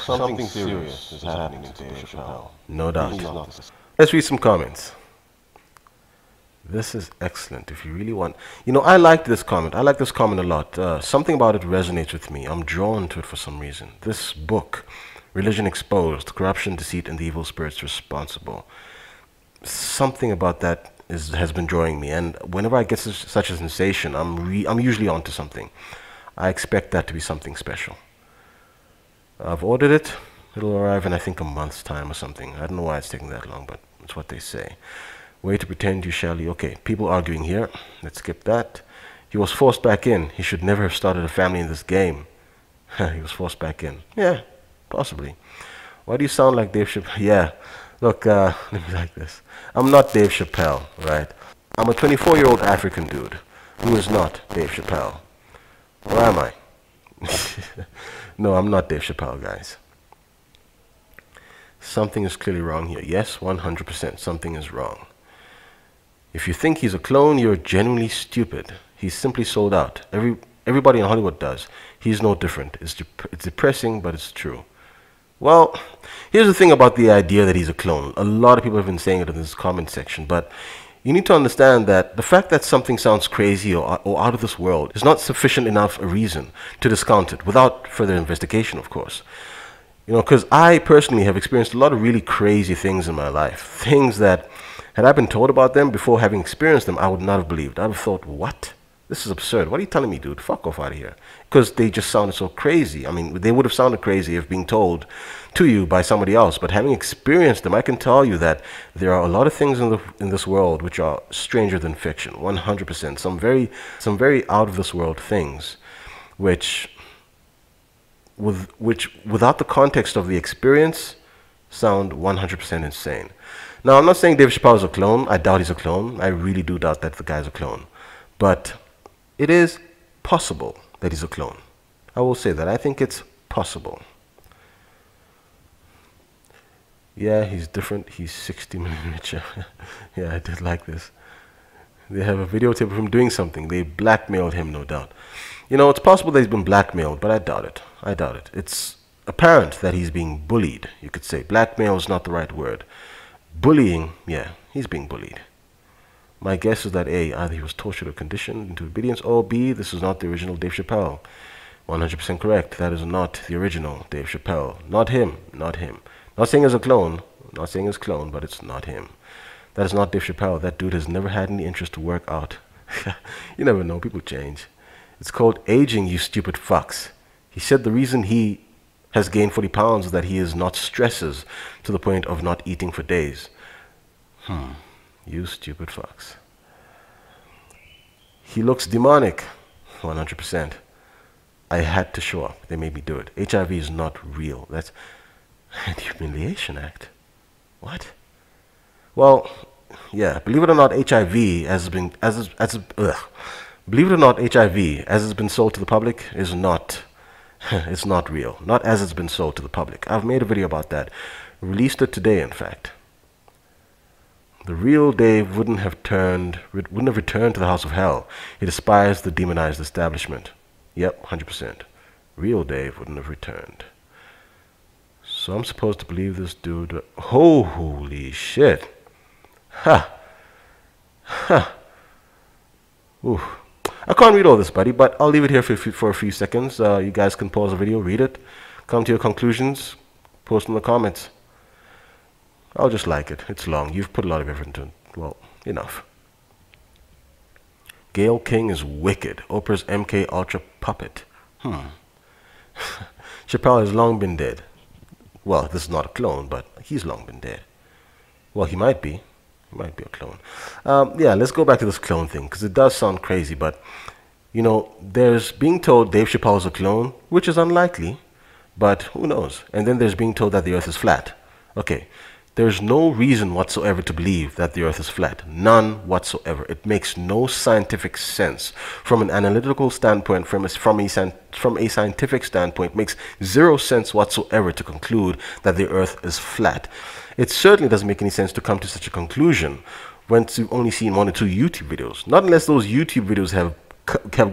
Something serious is happening to Dave Chappele. No doubt. Let's read some comments. This is excellent. If you really want, I like this comment. I like this comment a lot. Something about it resonates with me. I'm drawn to it for some reason. This book, Religion Exposed, Corruption, Deceit, and the Evil Spirits Responsible. Something about that has been drawing me. And whenever I get such a sensation, I'm usually onto something. I expect that to be something special. I've ordered it. It'll arrive in, I think, a month's time or something. I don't know why it's taking that long, but it's what they say. Way to pretend you shall. Okay, people arguing here. Let's skip that. He was forced back in. He should never have started a family in this game. He was forced back in. Yeah, possibly. Why do you sound like Dave Chappelle? Yeah, look, let me like this. I'm not Dave Chappelle, right? I'm a 24-year-old African dude who is not Dave Chappelle. Or am I? No, I'm not Dave Chappelle, guys. Something is clearly wrong here. Yes, 100%. Something is wrong. If you think he's a clone, you're genuinely stupid. He's simply sold out. Everybody in Hollywood does. He's no different. It's depressing, but it's true. Well, here's the thing about the idea that he's a clone. A lot of people have been saying it in this comment section, but you need to understand that the fact that something sounds crazy or out of this world is not sufficient enough a reason to discount it, without further investigation, of course. Because I personally have experienced a lot of really crazy things in my life. Things that, had I been told about them before having experienced them, I would not have believed. I would have thought, what? This is absurd. What are you telling me, dude? Fuck off out of here. Because they just sounded so crazy. I mean, they would have sounded crazy if being told to you by somebody else. But having experienced them, I can tell you that there are a lot of things in this world which are stranger than fiction. 100%. Some very out of this world things, which without the context of the experience, sound 100% insane. Now, I'm not saying Dave Chappelle is a clone. I doubt he's a clone. I really do doubt that the guy's a clone. But it is possible that he's a clone. I will say that. I think it's possible. Yeah, he's different. He's 60 million richer. Yeah, I did like this. They have a videotape of him doing something. They blackmailed him, no doubt. It's possible that he's been blackmailed, but I doubt it. I doubt it. It's apparent that he's being bullied, you could say. Blackmail is not the right word. Bullying, yeah, he's being bullied. My guess is that A, either he was tortured or conditioned into obedience, or B, this is not the original Dave Chappelle. 100% correct. That is not the original Dave Chappelle. Not him. Not him. Not saying as a clone. Not saying as clone, but it's not him. That is not Dave Chappelle. That dude has never had any interest to work out. You never know. People change. It's called aging, you stupid fucks. He said the reason he has gained 40 pounds is that he is not stresses to the point of not eating for days. You stupid fucks. He looks demonic. 100%. I had to show up. They made me do it. HIV is not real. That's the Humiliation Act. What? Well, yeah. Believe it or not, HIV believe it or not, HIV, as it's been sold to the public, is not. It's not real. Not as it's been sold to the public. I've made a video about that. Released it today, in fact. The real Dave wouldn't have returned to the house of hell. He despised the demonized establishment. Yep, 100%. Real Dave wouldn't have returned. So I'm supposed to believe this dude. Oh, holy shit. Ha. Ha. Ooh. I can't read all this, buddy, but I'll leave it here for a few seconds. You guys can pause the video, read it, come to your conclusions, post in the comments. I'll just like it. It's long. You've put a lot of effort into it. Well, enough. Gayle King is wicked. Oprah's MK Ultra puppet. Chappelle has long been dead. Well, this is not a clone, but he's long been dead. Well, he might be. He might be a clone. Yeah, let's go back to this clone thing, because it does sound crazy, but, there's being told Dave Chappelle is a clone, which is unlikely, but who knows? And then there's being told that the earth is flat. Okay, there's no reason whatsoever to believe that the earth is flat. None whatsoever. It makes no scientific sense. From an analytical standpoint, from a scientific standpoint, it makes zero sense whatsoever to conclude that the earth is flat. It certainly doesn't make any sense to come to such a conclusion when you've only seen 1 or 2 YouTube videos. Not unless those YouTube videos have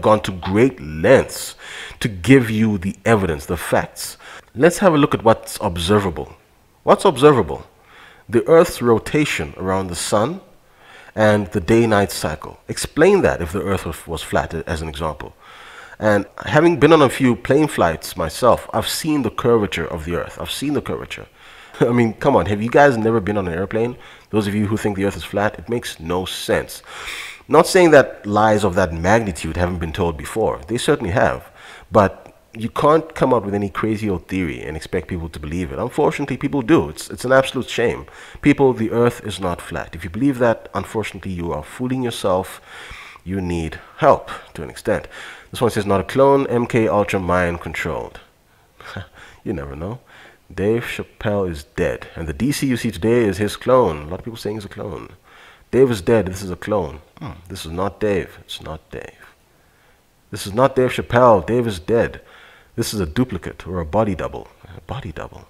gone to great lengths to give you the evidence, the facts. Let's have a look at what's observable. What's observable? The Earth's rotation around the sun and the day-night cycle. Explain that if the Earth was flat, as an example. And having been on a few plane flights myself, I've seen the curvature of the Earth. I've seen the curvature. I mean, come on, have you guys never been on an airplane? Those of you who think the Earth is flat, it makes no sense. Not saying that lies of that magnitude haven't been told before. They certainly have. But you can't come up with any crazy old theory and expect people to believe it. Unfortunately, people do. It's an absolute shame. People, the Earth is not flat. If you believe that, unfortunately, you are fooling yourself. You need help to an extent. This one says, not a clone, MK Ultra mind controlled. You never know. Dave Chappele is dead. And the DC you see today is his clone. A lot of people saying he's a clone. Dave is dead. This is a clone. This is not Dave. It's not Dave. This is not Dave Chappele. Dave is dead. This is a duplicate or a body double. A body double.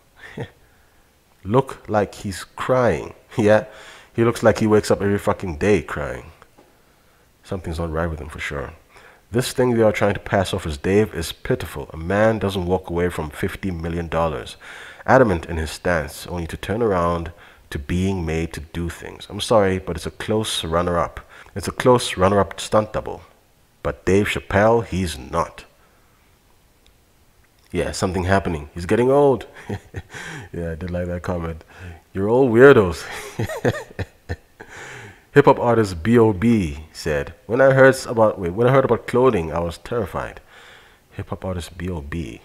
Look like he's crying. Yeah, he looks like he wakes up every fucking day crying. Something's not right with him for sure. This thing they are trying to pass off as Dave is pitiful. A man doesn't walk away from $50 million. Adamant in his stance, only to turn around to being made to do things. I'm sorry, but it's a close runner-up. It's a close runner-up stunt double. But Dave Chappele, he's not. Yeah, something happening. He's getting old. Yeah, I did like that comment. You're all weirdos. Hip-hop artist B.O.B. said, when I heard about clothing, I was terrified. Hip-hop artist B.O.B.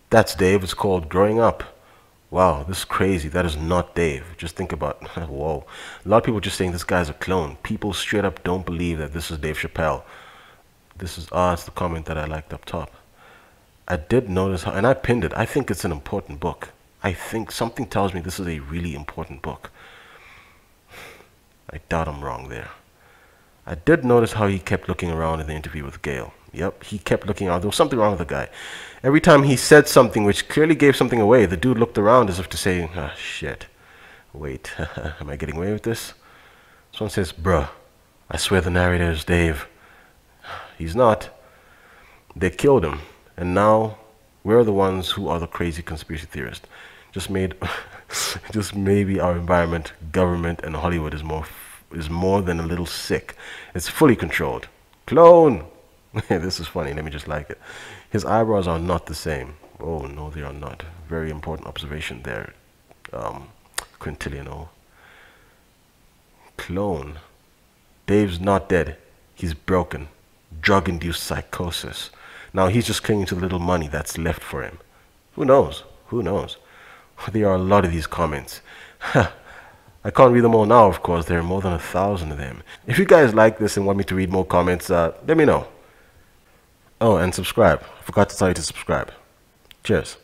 That's Dave. It's called Growing Up. Wow, this is crazy. That is not Dave. Just think about, whoa. A lot of people just saying this guy's a clone. People straight up don't believe that this is Dave Chappele. This is, it's the comment that I liked up top. I did notice how, and I pinned it. I think it's an important book. I think something tells me this is a really important book. I doubt I'm wrong there. I did notice how he kept looking around in the interview with Gail. Yep, he kept looking around. There was something wrong with the guy. Every time he said something which clearly gave something away, the dude looked around as if to say, shit. Wait, am I getting away with this? Someone says, bruh, I swear the narrator is Dave. He's not. They killed him. And now we're the ones who are the crazy conspiracy theorists. Just maybe our environment, government, and Hollywood is more than a little sick. It's fully controlled. Clone! This is funny. Let me just like it. His eyebrows are not the same. Oh, no, they are not. Very important observation there. Quintiliano. Clone. Dave's not dead. He's broken. Drug-induced psychosis. Now he's just clinging to the little money that's left for him. Who knows? Who knows? There are a lot of these comments. I can't read them all now, of course. There are more than 1,000 of them. If you guys like this and want me to read more comments, let me know. Oh, and subscribe. I forgot to tell you to subscribe. Cheers.